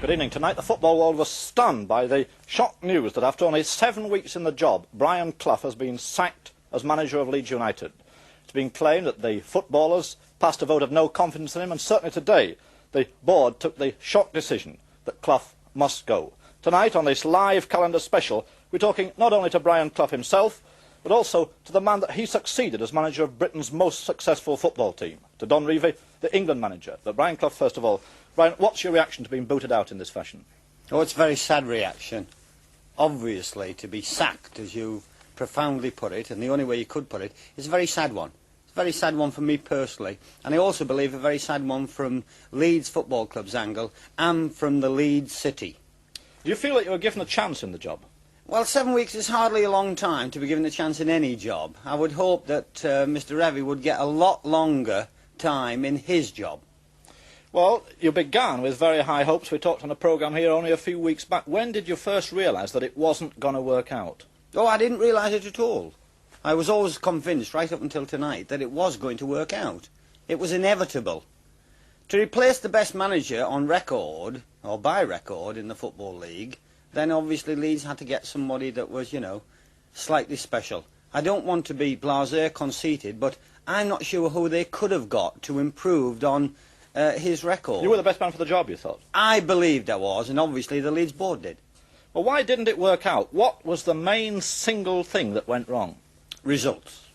Good evening. Tonight the football world was stunned by the shock news that after only 7 weeks in the job, Brian Clough has been sacked as manager of Leeds United. It's been claimed that the footballers passed a vote of no confidence in him, and certainly today the board took the shock decision that Clough must go. Tonight on this live calendar special, we're talking not only to Brian Clough himself, but also to the man that he succeeded as manager of Britain's most successful football team, to Don Revie, the England manager. But Brian Clough, first of all. Brian, what's your reaction to being booted out in this fashion? Oh, it's a very sad reaction. Obviously, to be sacked, as you profoundly put it, and the only way you could put it, is a very sad one. It's a very sad one for me personally, and I also believe a very sad one from Leeds Football Club's angle and from the Leeds City. Do you feel that you were given a chance in the job? Well, 7 weeks is hardly a long time to be given a chance in any job. I would hope that Mr. Revie would get a lot longer time in his job. Well, you began with very high hopes. We talked on a programme here only a few weeks back. When did you first realise that it wasn't going to work out? Oh, I didn't realise it at all. I was always convinced, right up until tonight, that it was going to work out. It was inevitable. To replace the best manager on record, or by record, in the Football League, then obviously Leeds had to get somebody that was, you know, slightly special. I don't want to be blasé conceited, but I'm not sure who they could have got to improved on his record. You were the best man for the job, you thought? I believed I was, and obviously the Leeds board did. Well, why didn't it work out? What was the main single thing that went wrong? Results.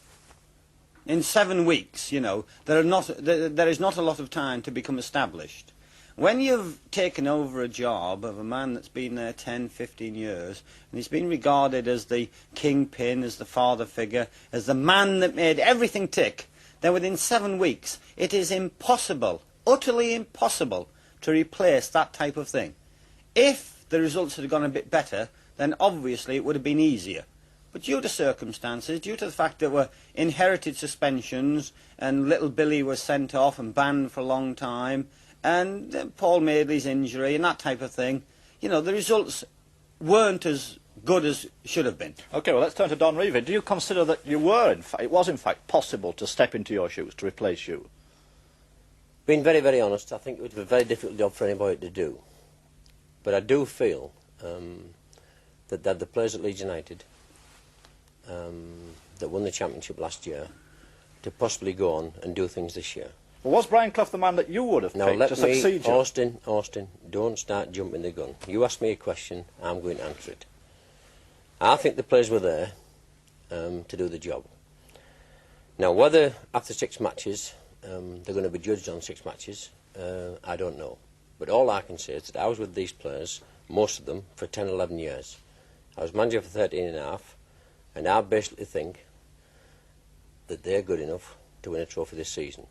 In 7 weeks, you know, there is not a lot of time to become established. When you've taken over a job of a man that's been there 10, 15 years, and he's been regarded as the kingpin, as the father figure, as the man that made everything tick, then within 7 weeks it is impossible, utterly impossible, to replace that type of thing. If the results had gone a bit better, then obviously it would have been easier. But due to circumstances, due to the fact that were inherited suspensions, and little Billy was sent off and banned for a long time, and Paul Madeley's injury and that type of thing, you know, the results weren't as good as should have been. OK, well, let's turn to Don Revie. Do you consider that you were, it was in fact possible to step into your shoes, to replace you? Being very, very honest, I think it was a very difficult job for anybody to do. But I do feel that the players at Leeds United that won the championship last year to possibly go on and do things this year. Well, was Brian Clough the man that you would have picked to succeed you? Austin, don't start jumping the gun. You ask me a question, I'm going to answer it. I think the players were there to do the job. Now, whether after 6 matches they're going to be judged on 6 matches, I don't know. But all I can say is that I was with these players, most of them, for 10, 11 years. I was manager for 13 and a half, and I basically think that they're good enough to win a trophy this season.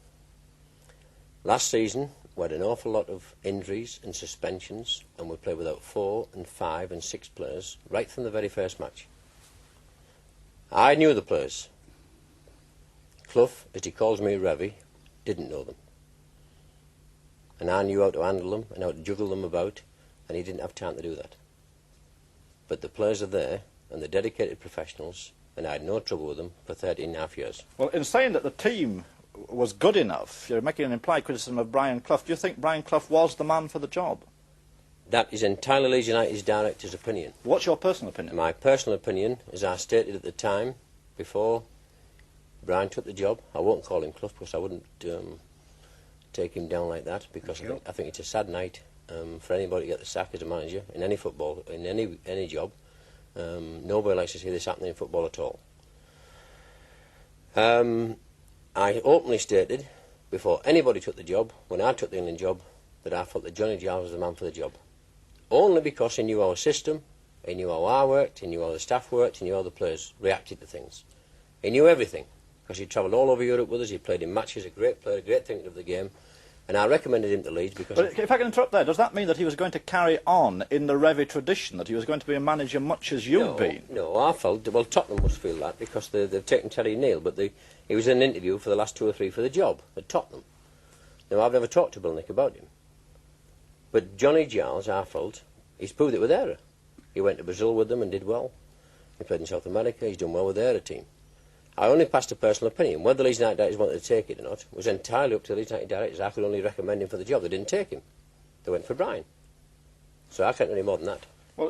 Last season, we had an awful lot of injuries and suspensions, and we played without 4 and 5 and 6 players right from the very first match. I knew the players. Clough, as he calls me, Revie, didn't know them. And I knew how to handle them and how to juggle them about, and he didn't have time to do that. But the players are there, and they're dedicated professionals, and I had no trouble with them for 13 and a half years. Well, in saying that the team was good enough, you're making an implied criticism of Brian Clough. Do you think Brian Clough was the man for the job? That is entirely Leeds United's director's opinion. What's your personal opinion? My personal opinion, as I stated at the time, before Brian took the job, I won't call him Clough because I wouldn't take him down like that, because I think it's a sad night for anybody to get the sack as a manager in any football, in any job. Nobody likes to see this happening in football at all. I openly stated, before anybody took the job, when I took the England job, that I felt that Johnny Giles was the man for the job. Only because he knew our system, he knew how I worked, he knew how the staff worked, he knew how the players reacted to things. He knew everything, because he travelled all over Europe with us, he played in matches, a great player, a great thinker of the game, and I recommended him to Leeds because... But if I can interrupt there, does that mean that he was going to carry on in the Revie tradition, that he was going to be a manager much as you've been? No, I felt, well, Tottenham must feel that, because they've taken Terry Neal, but he was in an interview for the last 2 or 3 for the job at Tottenham. Now, I've never talked to Bill Nick about him. But Johnny Giles, I felt, he's proved it with Era. He went to Brazil with them and did well. He played in South America, he's done well with the Era team. I only passed a personal opinion. Whether the Leeds United directors wanted to take it or not was entirely up to the Leeds United directors. I could only recommend him for the job. They didn't take him. They went for Brian. So I can't do any more than that. Well,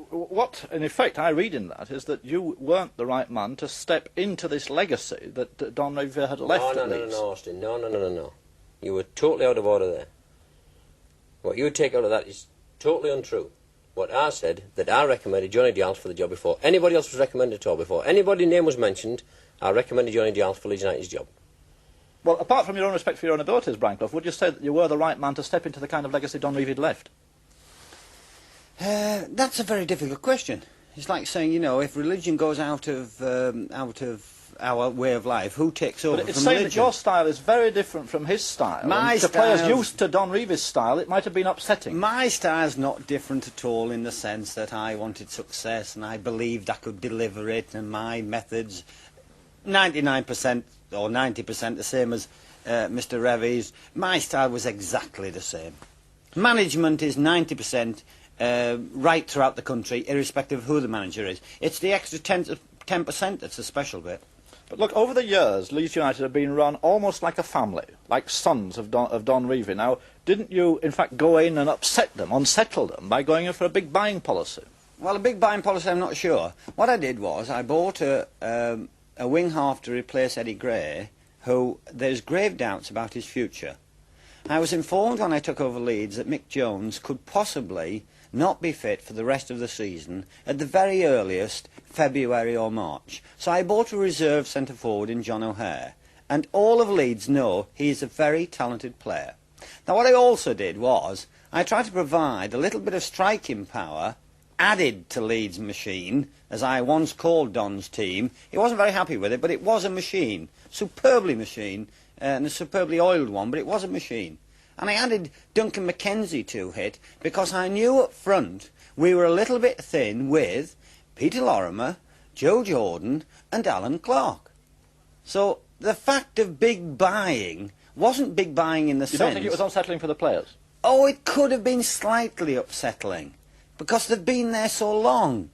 what, in effect, I read in that is that you weren't the right man to step into this legacy that Don Revere had left at Leeds. No, Austin. No. You were totally out of order there. What you take out of that is totally untrue. What I said, that I recommended Johnny Dialf for the job before anybody else was recommended at all. Before anybody's name was mentioned, I recommended Johnny Dialf for Leeds United's job. Well, apart from your own respect for your own abilities, Brian Clough, would you say that you were the right man to step into the kind of legacy Don Revere had left? That's a very difficult question. It's like saying, you know, if religion goes out of our way of life, who takes over But it's from saying religion? that your style is very different from his style. My and to players style- used to Don Revere's style, it might have been upsetting. My style's not different at all in the sense that I wanted success and I believed I could deliver it, and my methods, 99% or 90% the same as Mr. Revy's. My style was exactly the same. Management is 90% right throughout the country, irrespective of who the manager is. It's the extra 10% that's the special bit. But look, over the years, Leeds United have been run almost like a family, like sons of Don Revere. Now, didn't you, in fact, go in and upset them, unsettle them, by going in for a big buying policy? Well, a big buying policy, I'm not sure. What I did was I bought a wing half to replace Eddie Gray, who there's grave doubts about his future. I was informed when I took over Leeds that Mick Jones could possibly not be fit for the rest of the season, at the very earliest, February or March. So I bought a reserve centre-forward in John O'Hare, and all of Leeds know he is a very talented player. Now, what I also did was, I tried to provide a little bit of striking power added to Leeds' machine, as I once called Don's team. He wasn't very happy with it, but it was a machine, superbly machine, and a superbly oiled one, but it was a machine. And I added Duncan McKenzie to it because I knew up front we were a little bit thin with Peter Lorimer, Joe Jordan and Alan Clark. So the fact of big buying wasn't big buying in the sense... You don't think it was unsettling for the players? Oh, it could have been slightly upsetting because they've been there so long.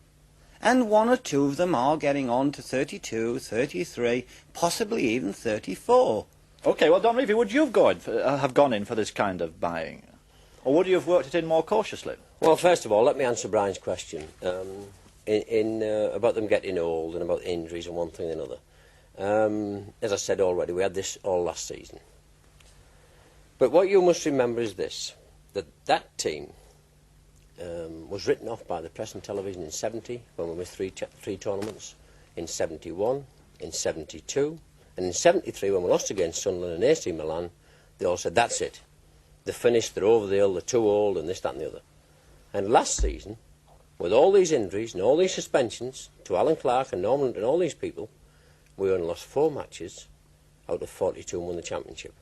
And one or two of them are getting on to 32, 33, possibly even 34. OK, well, Don Revere, would you have gone in for this kind of buying? Or would you have worked it in more cautiously? Well, first of all, let me answer Brian's question about them getting old and about injuries and one thing and another. As I said already, we had this all last season. But what you must remember is this, that team was written off by the press and television in 70, when we missed three tournaments, in 71, in 72, and in 73, when we lost against Sunderland and AC Milan, they all said, that's it. They're finished, they're over the hill, they're too old, and this, that and the other. And last season, with all these injuries and all these suspensions to Alan Clark and Norman and all these people, we only lost 4 matches out of 42 and won the championship.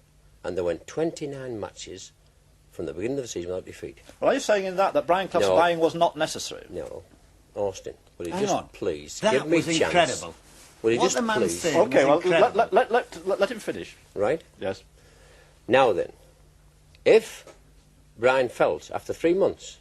And there went 29 matches from the beginning of the season without defeat. Well, are you saying in that Brian Clough's buying was not necessary? No. Austin, will you Hang just on. please That give me a was chance? incredible. Will you What just the man please? said OK, well, was incredible. let him finish. Right? Yes. Now then, if Brian felt after 3 months,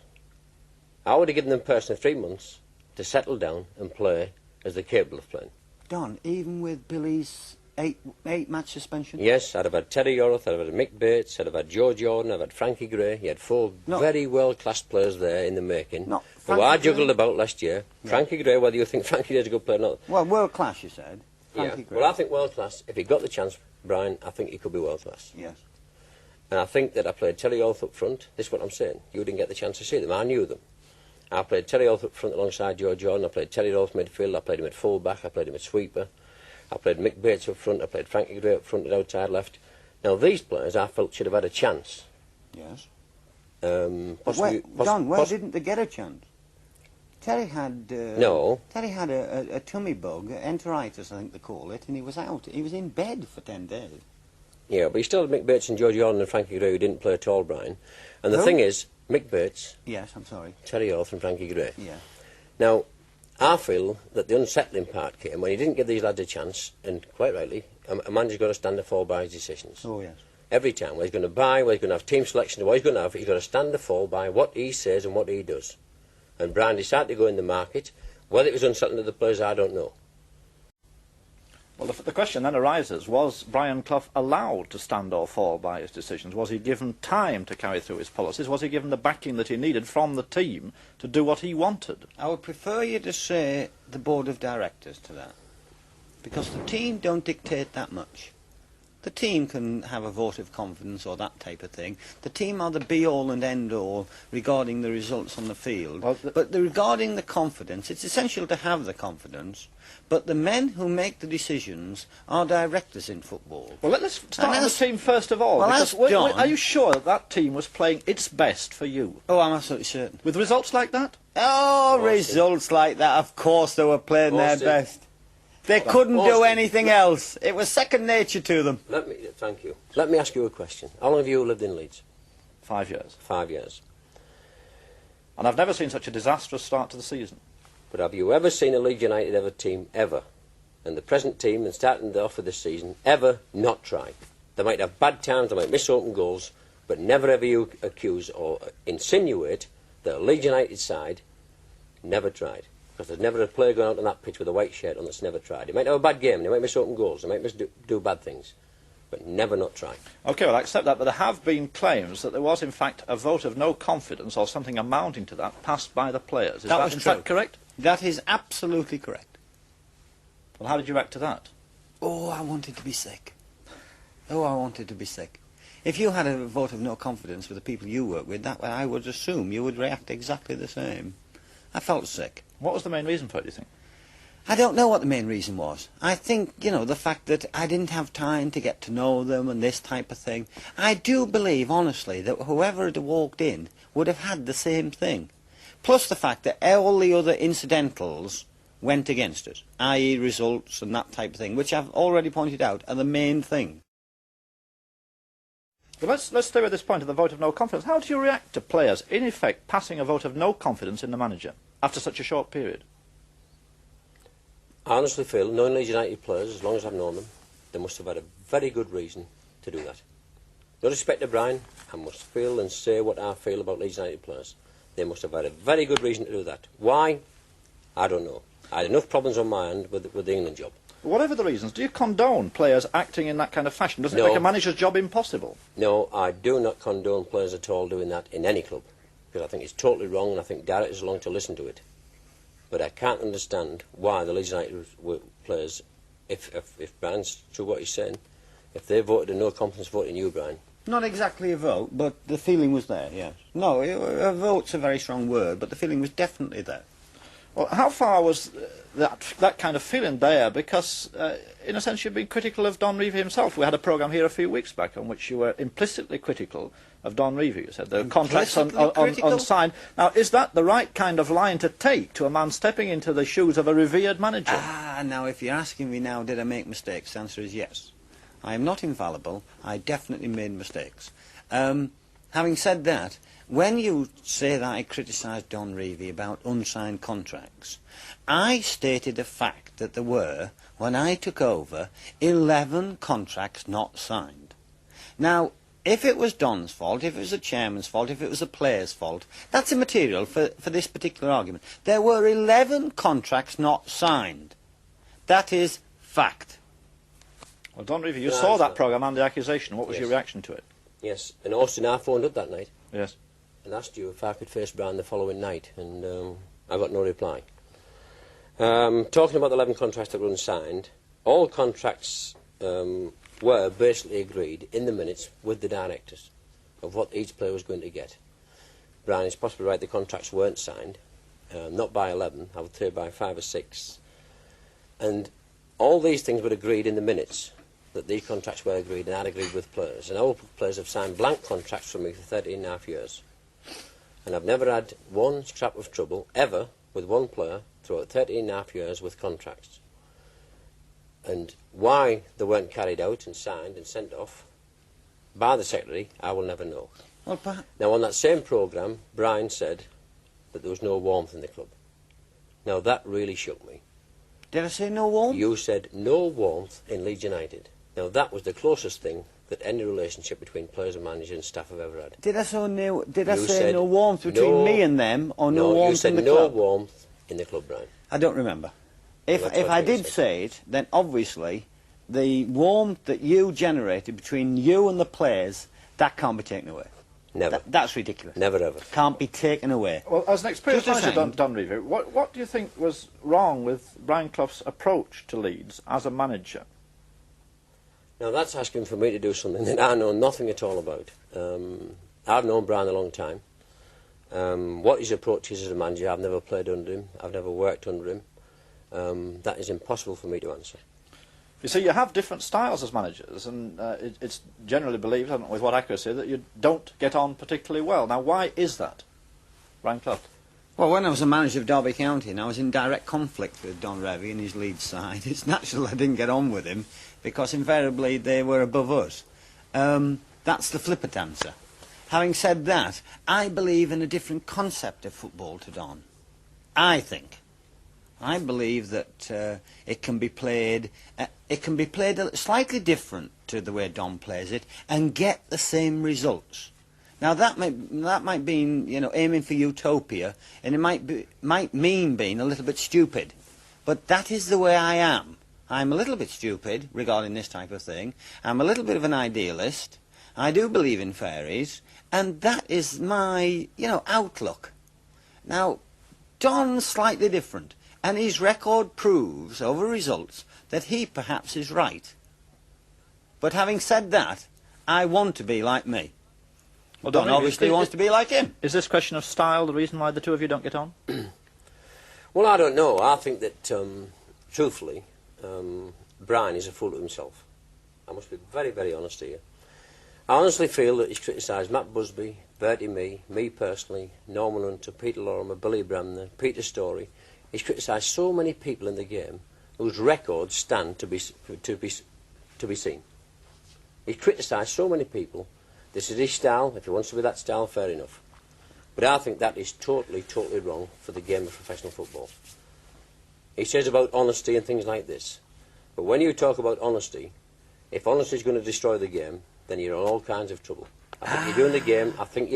I would have given them personally 3 months to settle down and play as they're capable of playing. Don, even with Billy's eight-match suspension? Yes, I'd have had Terry Yorath, I'd have had Mick Bates, I'd have had Joe Jordan, I'd have had Frankie Gray. He had 4 very well-classed players there in the making. Not who I Frankie juggled Gray. about last year. Yeah. Frankie Gray, whether you think Frankie Gray's a good player or not. Well, world-class, you said. Yeah. Frankie Gray. Well, I think world-class. If he got the chance, Brian, I think he could be world-class. Yes. And I think that I played Terry Yorath up front. This is what I'm saying. You didn't get the chance to see them. I knew them. I played Terry Yorath up front alongside Joe Jordan. I played Terry Yorath midfield. I played him at full-back. I played him at sweeper. I played Mick Bates up front. I played Frankie Gray up front at outside left. Now, these players I felt should have had a chance. Yes. Possibly, Don, where didn't they get a chance? Terry had... No. Terry had a tummy bug, enteritis, I think they call it, and he was out. He was in bed for 10 days. Yeah, but he still had Mick Bates and Joe Jordan and Frankie Gray who didn't play at all, Brian. And the Who? thing is, Mick Bates, Yes, I'm sorry. Terry Yorath and Frankie Gray. Yeah. Now, I feel that the unsettling part came when he didn't give these lads a chance, and quite rightly, a manager's got to stand or fall by his decisions. Oh, yes. Every time, where he's going to buy, where he's going to have team selection, what he's going to have, he's got to stand or fall by what he says and what he does. And Brian decided to go in the market. Whether it was unsettling to the players, I don't know. Well, the question then arises, was Brian Clough allowed to stand or fall by his decisions? Was he given time to carry through his policies? Was he given the backing that he needed from the team to do what he wanted? I would prefer you to say the board of directors to that, because the team don't dictate that much. The team can have a vote of confidence or that type of thing. The team are the be-all and end-all regarding the results on the field. Well, but regarding the confidence, it's essential to have the confidence, but the men who make the decisions are directors in football. Well, let's start on the team first of all. Well, because John, are you sure that that team was playing its best for you? Oh, I'm absolutely certain. With results like that? Oh, results like that, of course they were playing their best. They couldn't do anything else. It was second nature to them. Thank you. Let me ask you a question. How long have you lived in Leeds? 5 years. 5 years. And I've never seen such a disastrous start to the season. But have you ever seen a Leeds United ever team, ever, and the present team, and starting off with this season, ever not try? They might have bad times, they might miss open goals, but never ever you accuse or insinuate that a Leeds United side never tried. Because there's never a player going out on that pitch with a white shirt on that's never tried. He might have a bad game, he might miss open goals, he might do bad things, but never not try. OK, well, I accept that, but there have been claims that there was, in fact, a vote of no confidence or something amounting to that passed by the players. Is that in fact correct? That is absolutely correct. Well, how did you react to that? Oh, I wanted to be sick. Oh, I wanted to be sick. If you had a vote of no confidence with the people you work with, that way I would assume you would react exactly the same. I felt sick. What was the main reason for it, do you think? I don't know what the main reason was. I think, you know, the fact that I didn't have time to get to know them and this type of thing. I do believe, honestly, that whoever had walked in would have had the same thing. Plus the fact that all the other incidentals went against us, i.e. results and that type of thing, which I've already pointed out are the main thing. But let's stay with this point of the vote of no confidence. How do you react to players, in effect, passing a vote of no confidence in the manager after such a short period? I honestly feel, knowing Leeds United players, as long as I've known them, they must have had a very good reason to do that. No respect to Brian, I must feel and say what I feel about Leeds United players. They must have had a very good reason to do that. Why? I don't know. I had enough problems on my hand with the England job. Whatever the reasons, do you condone players acting in that kind of fashion? Doesn't it make a manager's job impossible? No, I do not condone players at all doing that in any club, because I think it's totally wrong, and I think directors are long to listen to it. But I can't understand why the Leeds United players, if Brian's true what he's saying, if they voted a no confidence vote in you, Brian. Not exactly a vote, but the feeling was there, yes. No, a vote's a very strong word, but the feeling was definitely there. Well, how far was that kind of feeling there? Because, in a sense, you've been critical of Don Revie himself. We had a programme here a few weeks back on which you were implicitly critical of Don Revie. You said the contracts unsigned. Now, is that the right kind of line to take to a man stepping into the shoes of a revered manager? Now, if you're asking me now, did I make mistakes? The answer is yes. I am not infallible. I definitely made mistakes. Having said that, when you say that I criticised Don Revie about unsigned contracts, I stated a fact that there were, when I took over, 11 contracts not signed. Now, if it was Don's fault, if it was the chairman's fault, if it was the player's fault, that's immaterial for this particular argument. There were 11 contracts not signed. That is fact. Well, Don Revie, you saw that programme and the accusation. What was your reaction to it? Yes, and Austin, I phoned up that night. Yes. And asked you if I could face Brian the following night, and I got no reply. Talking about the 11 contracts that were unsigned, all contracts were basically agreed in the minutes with the directors of what each player was going to get. Brian is possibly right, the contracts weren't signed, not by 11, I would say by 5 or 6. And all these things were agreed in the minutes, that these contracts were agreed, and I'd agreed with players. And all players have signed blank contracts from me for 13.5 years. And I've never had one scrap of trouble, ever, with one player throughout 13.5 years with contracts. And why they weren't carried out and signed and sent off by the secretary, I will never know. Well, now, on that same programme, Brian said that there was no warmth in the club. Now, that really shook me. Did I say no warmth? You said no warmth in Leeds United. Now, that was the closest thing that any relationship between players and manager and staff have ever had. Did I say no warmth between me and them, or no warmth in the club? You said no warmth in the club, Brian. I don't remember. If I did say it, then obviously the warmth that you generated between you and the players, that can't be taken away. Never. That's ridiculous. Never ever. Can't be taken away. Well, as an experienced Just a manager, second. Revie, what do you think was wrong with Brian Clough's approach to Leeds as a manager? Now that's asking for me to do something that I know nothing at all about. I've known Brian a long time. What his approach is as a manager, I've never played under him, I've never worked under him. That is impossible for me to answer. You see, you have different styles as managers, and it's generally believed, I don't know with what accuracy, that you don't get on particularly well. Now, why is that, Brian Clough? Well, when I was a manager of Derby County and I was in direct conflict with Don Revie and his Leeds side, it's natural I didn't get on with him because invariably they were above us. That's the flippant answer. Having said that, I believe in a different concept of football to Don. I think. I believe that it can be played slightly different to the way Don plays it and get the same results. Now that might mean, you know, aiming for utopia, and it might mean being a little bit stupid, but that is the way I am. I'm a little bit stupid regarding this type of thing. I'm a little bit of an idealist. I do believe in fairies, and that is my, you know, outlook. Now, Don's slightly different, and his record proves over results that he perhaps is right. But having said that, I want to be like me. Well, Don obviously wants to be like him. Is this question of style the reason why the two of you don't get on? Well, I don't know. I think that, truthfully, Brian is a fool to himself. I must be very, very honest here. I honestly feel that he's criticised Matt Busby, Bertie me personally, Norman Hunter, Peter Lorimer, Billy Bremner, Peter Story. He's criticised so many people in the game whose records stand to be seen. He's criticised so many people. This is his style. If he wants to be that style, fair enough. But I think that is totally, totally wrong for the game of professional football. He says about honesty and things like this. But when you talk about honesty, if honesty is going to destroy the game, then you're in all kinds of trouble. I think you're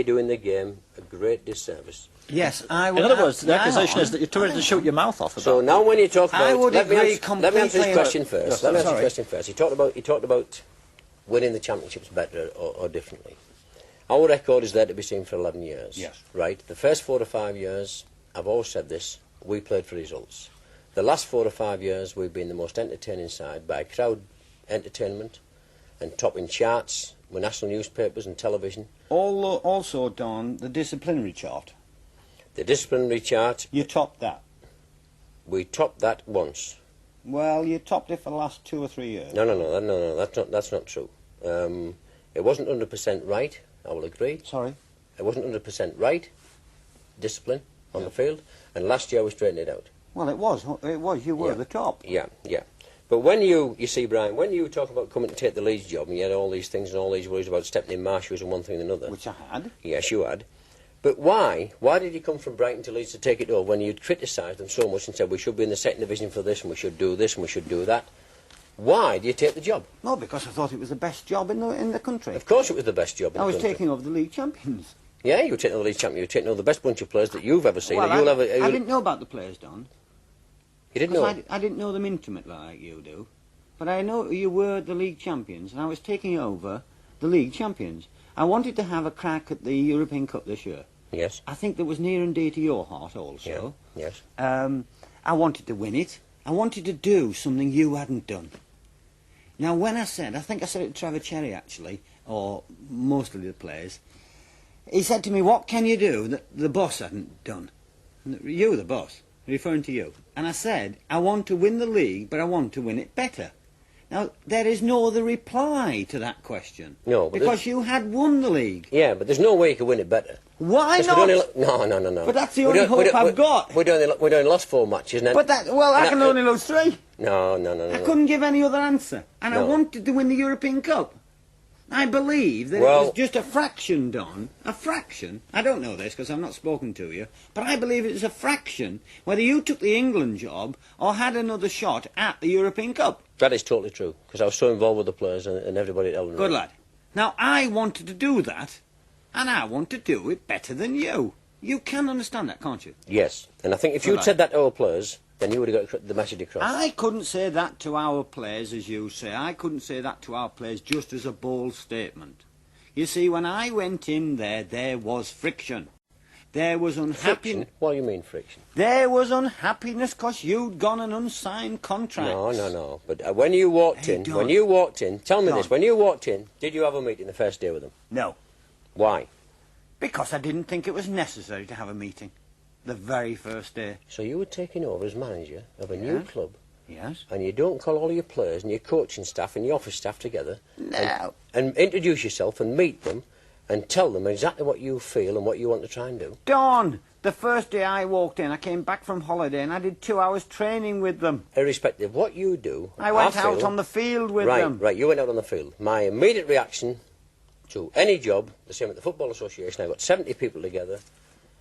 doing the game a great disservice. Yes, I would. In other words, the accusation is that you're trying to shoot your mouth off about So now when you talk about... I would agree let me answer this question first. Yes, Let me answer this question first. He talked about winning the championships better or differently. Our record is there to be seen for 11 years. Yes. Right? The first 4 to 5 years, I've always said this, we played for results. The last 4 to 5 years, we've been the most entertaining side by crowd entertainment and topping charts with national newspapers and television. Also, Don, the disciplinary chart. The disciplinary chart, You topped that. we topped that once. Well, you topped it for the last 2 or 3 years. No, that's not true. It wasn't 100% right, I will agree. Sorry? It wasn't 100% right, discipline on the field, and last year we straightened it out. Well, it was. You were Yeah. the top. Yeah. But when you see, Brian, when you talk about coming to take the Leeds job, and you had all these things and all these worries about stepping in my shoes and one thing and another. Which I had. Yes, you had. But why? Why did you come from Brighton to Leeds to take it over when you'd criticised them so much and said we should be in the second division for this and we should do this and we should do that? Why do you take the job? No, because I thought it was the best job in the country. Of course it was the best job in I the was country. taking over the league champions. Yeah, you were taking over the league champion. You were taking over the best bunch of players that you've ever seen. Well, and I didn't know about the players, Don. You didn't know? I didn't know them intimately like you do. But I know you were the league champions, and I was taking over the league champions. I wanted to have a crack at the European Cup this year. Yes. I think that was near and dear to your heart also. Yeah. Yes. I wanted to win it. I wanted to do something you hadn't done. Now, when I think I said it to Trevor Cherry, actually, or mostly the players, he said to me, what can you do that the boss hadn't done? You, the boss, referring to you. And I said, I want to win the league, but I want to win it better. Now, there is no other reply to that question. No, but because you had won the league. Yeah, but there's no way you could win it better. Why Yes, not? No. But that's the only hope I've got. We'd only lost 4 matches. But I can only lose 3. No. I couldn't give any other answer. And I No. wanted to win the European Cup. I believe that it was just a fraction, Don. A fraction. I don't know this because I've not spoken to you. But I believe it was a fraction whether you took the England job or had another shot at the European Cup. That is totally true, because I was so involved with the players and everybody at Elden. Good lad. Now, I wanted to do that, and I want to do it better than you. You can understand that, can't you? Yes, and I think if Good you'd lad. said that to our players, then you would have got the message across. I couldn't say that to our players, as you say. I couldn't say that to our players just as a bold statement. You see, when I went in there was friction. There was unhappiness. Friction? What do you mean friction? There was unhappiness because you'd gone an unsigned contract. No. But when you walked in, tell me this, when you walked in, did you have a meeting the first day with them? No. Why? Because I didn't think it was necessary to have a meeting the very first day. So you were taking over as manager of a new club. Yes. And you don't call all your players and your coaching staff and your office staff together. No. And introduce yourself and meet them and tell them exactly what you feel and what you want to try and do. Don, the first day I walked in, I came back from holiday and I did 2 hours training with them. Irrespective of what you do, I went out on the field with them. Right, you went out on the field. My immediate reaction to any job, the same at the Football Association, I got 70 people together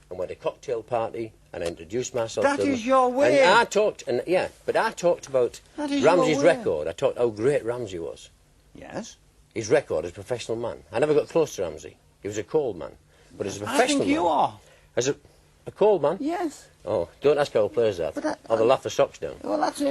and went to a cocktail party and I introduced myself to them. That is your way. And I talked about Ramsey's record. I talked how great Ramsey was. Yes. His record as a professional man. I never got close to Ramsey. He was a cold man. But as a professional man... I think you are. As a cold man? Yes. Oh, don't ask our players that. Or they'll laugh their socks down. Well, that's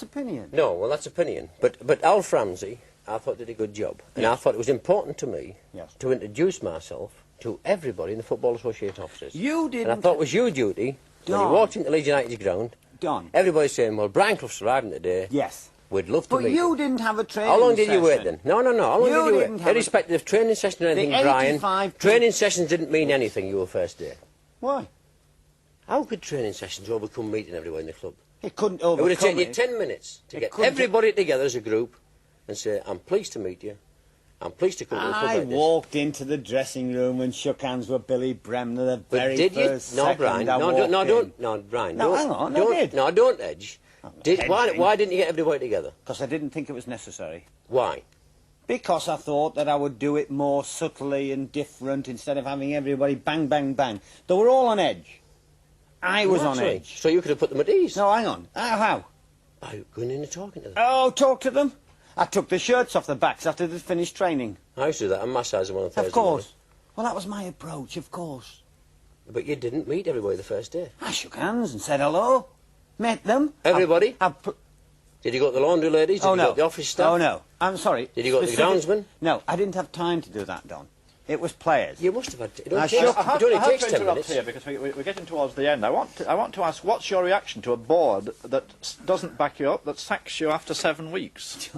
opinion. No, well, that's opinion. But Alf Ramsey, I thought, did a good job. And I thought it was important to me to introduce myself to everybody in the Football Association offices. You didn't... And I thought it was your duty, when you walked into Leeds United's ground, everybody's saying, well, Brian Clough's arriving today. Yes. We'd love to meet But you him. didn't have a training session. How long did you wait session. then? No. How long did you wait? Irrespective of training session or anything, Brian, training sessions didn't mean anything your first day. Why? How could training sessions overcome meeting everyone in the club? It couldn't overcome it. would have taken you 10 minutes to get everybody together as a group and say, I'm pleased to meet you. I'm pleased to come to the club like this. I walked into the dressing room and shook hands with Billy Bremner the very first second Brian, I walked in. Brian, No, hang on, I did. No, don't edge. Why didn't you get everybody together? Because I didn't think it was necessary. Why? Because I thought that I would do it more subtly and different instead of having everybody bang, bang, bang. They were all on edge. I was on edge. So you could have put them at ease. No, hang on. How? By going in and talking to them. Oh, talk to them? I took the shirts off their backs after they'd finished training. I used to do that and massage them on the Thursday Of course. morning. Well, that was my approach, of course. But you didn't meet everybody the first day. I shook hands and said hello. Met them. Everybody? Did you go to the laundry ladies? Did you go to the office staff? Oh, no. I'm sorry. Did you go to the groundsman? No, I didn't have time to do that, Don. It was players. You must have had... I have to interrupt here because we're getting towards the end. I want to ask, what's your reaction to a board that doesn't back you up, that sacks you after 7 weeks?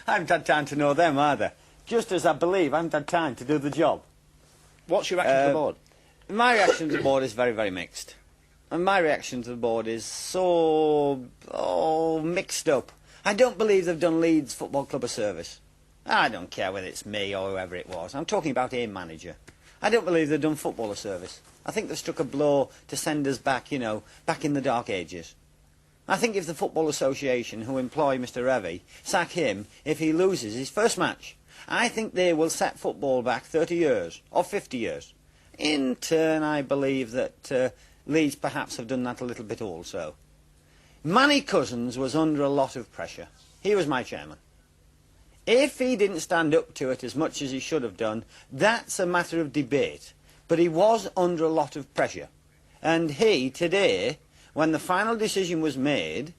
I haven't had time to know them either. Just as I believe I haven't had time to do the job. What's your reaction to the board? My reaction to the board is very, very mixed. And my reaction to the board is so mixed up. I don't believe they've done Leeds Football Club a service. I don't care whether it's me or whoever it was. I'm talking about a manager. I don't believe they've done football a service. I think they've struck a blow to send us back, back in the dark ages. I think if the Football Association, who employ Mr. Revy, sack him if he loses his first match, I think they will set football back 30 years or 50 years. In turn, I believe that Leeds perhaps have done that a little bit also. Manny Cousins was under a lot of pressure. He was my chairman. If he didn't stand up to it as much as he should have done, that's a matter of debate. But he was under a lot of pressure. And he, today, when the final decision was made,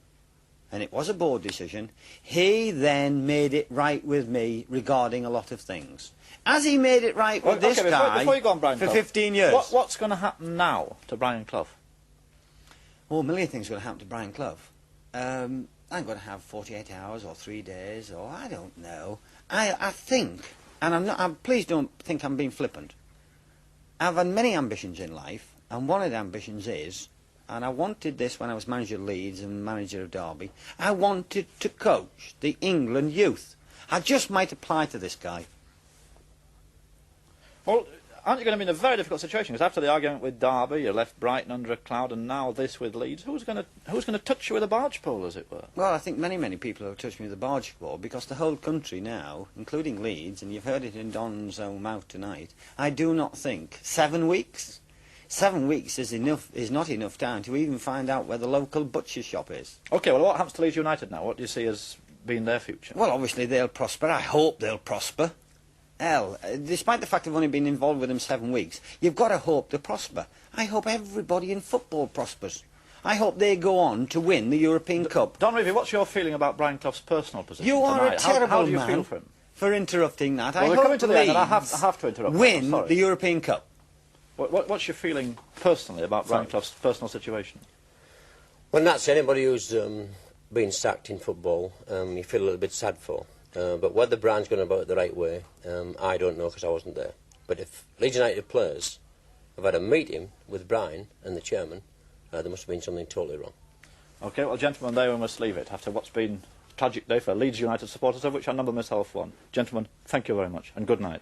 and it was a board decision, he then made it right with me regarding a lot of things. As he made it right with this guy before you go on, Brian for Clough, 15 years. What's going to happen now to Brian Clough? Well, a million things are going to happen to Brian Clough. I'm going to have 48 hours or 3 days, or I don't know. I think, and please don't think I'm being flippant. I've had many ambitions in life, and one of the ambitions is, and I wanted this when I was manager of Leeds and manager of Derby, I wanted to coach the England youth. I just might apply to this guy. Well, aren't you going to be in a very difficult situation? Because after the argument with Derby, you left Brighton under a cloud, and now this with Leeds. Who's going to touch you with a barge pole, as it were? Well, I think many people have touched me with a barge pole, because the whole country now, including Leeds, and you've heard it in Don's own mouth tonight, I do not think 7 weeks. 7 weeks is not enough time to even find out where the local butcher shop is. OK, well, what happens to Leeds United now? What do you see as being their future? Well, obviously they'll prosper. I hope they'll prosper. Hell, despite the fact they've only been involved with them 7 weeks, you've got to hope they prosper. I hope everybody in football prospers. I hope they go on to win the European Cup. Don Revie, what's your feeling about Brian Clough's personal position You are tonight? a terrible how do you man feel for him? for interrupting that. Well, I we're hope coming to the end, and I Leeds have to interrupt. win Sorry. the European Cup. What's your feeling personally about Brian Clough's personal situation? Well, that's anybody who's been sacked in football, you feel a little bit sad for. But whether Brian's going about it the right way, I don't know because I wasn't there. But if Leeds United players have had a meeting with Brian and the chairman, there must have been something totally wrong. OK, well, gentlemen, there we must leave it after what's been a tragic day for Leeds United supporters, of which I number myself one. Gentlemen, thank you very much, and good night.